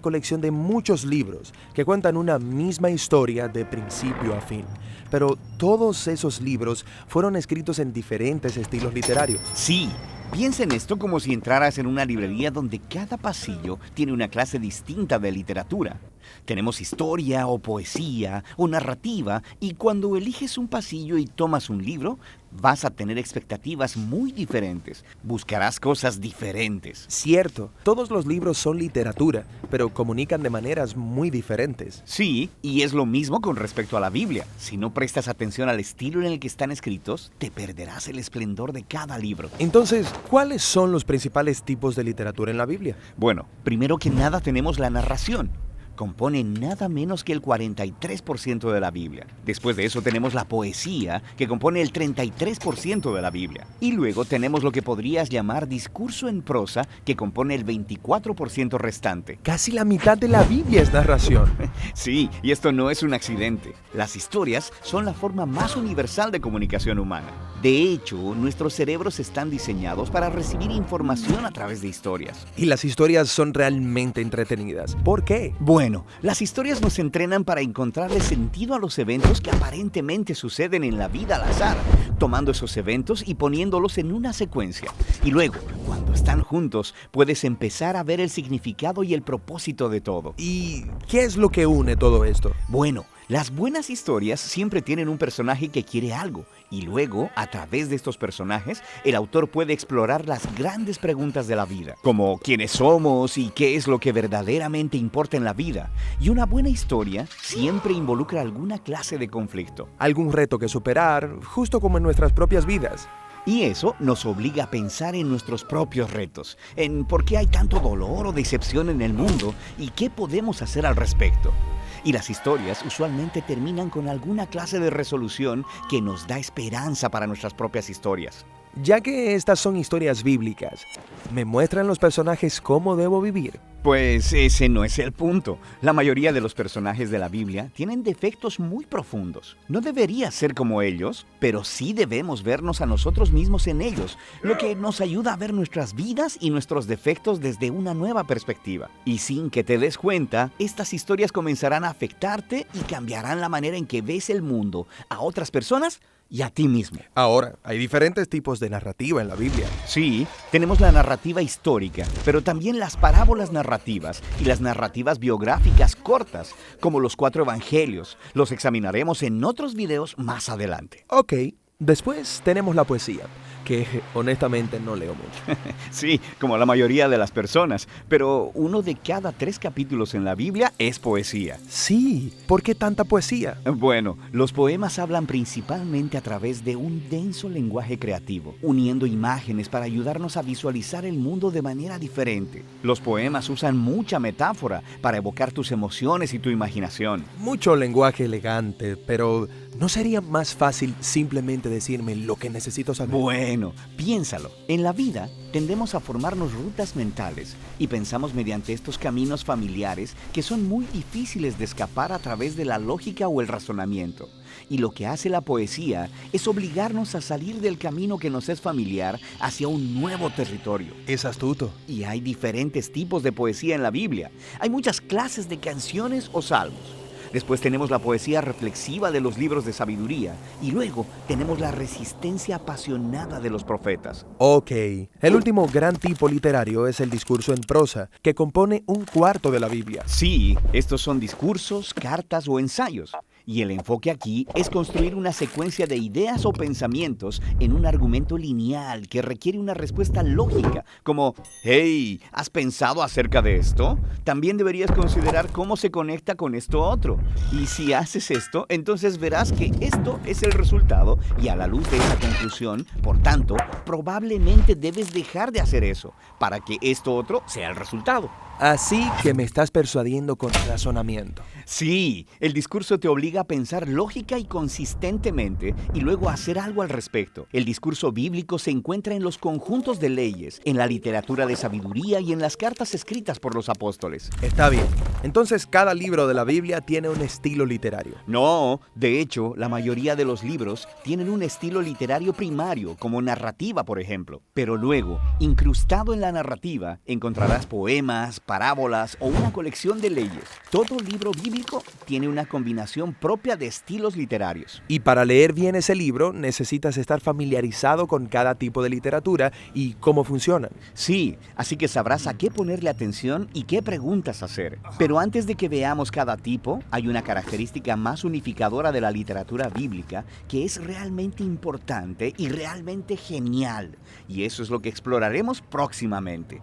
colección de muchos libros que cuentan una misma historia de principio a fin. Pero todos esos libros fueron escritos en diferentes estilos literarios. Sí, piensa en esto como si entraras en una librería donde cada pasillo tiene una clase distinta de literatura. Tenemos historia o poesía o narrativa, y cuando eliges un pasillo y tomas un libro, vas a tener expectativas muy diferentes. Buscarás cosas diferentes. Cierto, todos los libros son literatura, pero comunican de maneras muy diferentes. Sí, y es lo mismo con respecto a la Biblia. Si no prestas atención al estilo en el que están escritos, te perderás el esplendor de cada libro. Entonces, ¿cuáles son los principales tipos de literatura en la Biblia? Bueno, primero que nada tenemos la narración. Compone nada menos que el 43% de la Biblia. Después de eso tenemos la poesía, que compone el 33% de la Biblia. Y luego tenemos lo que podrías llamar discurso en prosa, que compone el 24% restante. Casi la mitad de la Biblia es narración. Sí, y esto no es un accidente. Las historias son la forma más universal de comunicación humana. De hecho, nuestros cerebros están diseñados para recibir información a través de historias. Y las historias son realmente entretenidas. ¿Por qué? Bueno, las historias nos entrenan para encontrarle sentido a los eventos que aparentemente suceden en la vida al azar, tomando esos eventos y poniéndolos en una secuencia. Y luego, cuando están juntos, puedes empezar a ver el significado y el propósito de todo. ¿Y qué es lo que une todo esto? Bueno, las buenas historias siempre tienen un personaje que quiere algo, y luego, a través de estos personajes, el autor puede explorar las grandes preguntas de la vida, como quiénes somos y qué es lo que verdaderamente importa en la vida. Y una buena historia siempre involucra alguna clase de conflicto. Algún reto que superar, justo como en nuestras propias vidas. Y eso nos obliga a pensar en nuestros propios retos, en por qué hay tanto dolor o decepción en el mundo y qué podemos hacer al respecto. Y las historias usualmente terminan con alguna clase de resolución que nos da esperanza para nuestras propias historias. Ya que estas son historias bíblicas, ¿me muestran los personajes cómo debo vivir? Pues ese no es el punto. La mayoría de los personajes de la Biblia tienen defectos muy profundos. No debería ser como ellos, pero sí debemos vernos a nosotros mismos en ellos, lo que nos ayuda a ver nuestras vidas y nuestros defectos desde una nueva perspectiva. Y sin que te des cuenta, estas historias comenzarán a afectarte y cambiarán la manera en que ves el mundo, a otras personas y a ti mismo. Ahora, hay diferentes tipos de narrativa en la Biblia. Sí, tenemos la narrativa histórica, pero también las parábolas narrativas y las narrativas biográficas cortas, como los 4 evangelios. Los examinaremos en otros videos más adelante. Ok, después tenemos la poesía, que honestamente no leo mucho. Sí, como la mayoría de las personas, pero 1 de cada 3 capítulos en la Biblia es poesía. Sí, ¿por qué tanta poesía? Bueno, los poemas hablan principalmente a través de un denso lenguaje creativo, uniendo imágenes para ayudarnos a visualizar el mundo de manera diferente. Los poemas usan mucha metáfora para evocar tus emociones y tu imaginación. Mucho lenguaje elegante, pero ¿no sería más fácil simplemente decirme lo que necesito saber? Bueno, piénsalo. En la vida tendemos a formarnos rutas mentales y pensamos mediante estos caminos familiares que son muy difíciles de escapar a través de la lógica o el razonamiento. Y lo que hace la poesía es obligarnos a salir del camino que nos es familiar hacia un nuevo territorio. Es astuto. Y hay diferentes tipos de poesía en la Biblia. Hay muchas clases de canciones o salmos. Después tenemos la poesía reflexiva de los libros de sabiduría. Y luego tenemos la resistencia apasionada de los profetas. Ok, el último gran tipo literario es el discurso en prosa, que compone 1/4 de la Biblia. Sí, estos son discursos, cartas o ensayos. Y el enfoque aquí es construir una secuencia de ideas o pensamientos en un argumento lineal que requiere una respuesta lógica, como «Hey, ¿has pensado acerca de esto? También deberías considerar cómo se conecta con esto otro. Y si haces esto, entonces verás que esto es el resultado y a la luz de esa conclusión, por tanto, probablemente debes dejar de hacer eso para que esto otro sea el resultado». Así que me estás persuadiendo con razonamiento. Sí, el discurso te obliga obliga a pensar lógica y consistentemente y luego a hacer algo al respecto. El discurso bíblico se encuentra en los conjuntos de leyes, en la literatura de sabiduría y en las cartas escritas por los apóstoles. Está bien. Entonces, cada libro de la Biblia tiene un estilo literario. No, de hecho, la mayoría de los libros tienen un estilo literario primario, como narrativa, por ejemplo. Pero luego, incrustado en la narrativa, encontrarás poemas, parábolas o una colección de leyes. Todo libro bíblico tiene una combinación propia de estilos literarios. Y para leer bien ese libro, necesitas estar familiarizado con cada tipo de literatura y cómo funcionan. Sí, así que sabrás a qué ponerle atención y qué preguntas hacer. Pero antes de que veamos cada tipo, hay una característica más unificadora de la literatura bíblica que es realmente importante y realmente genial. Y eso es lo que exploraremos próximamente.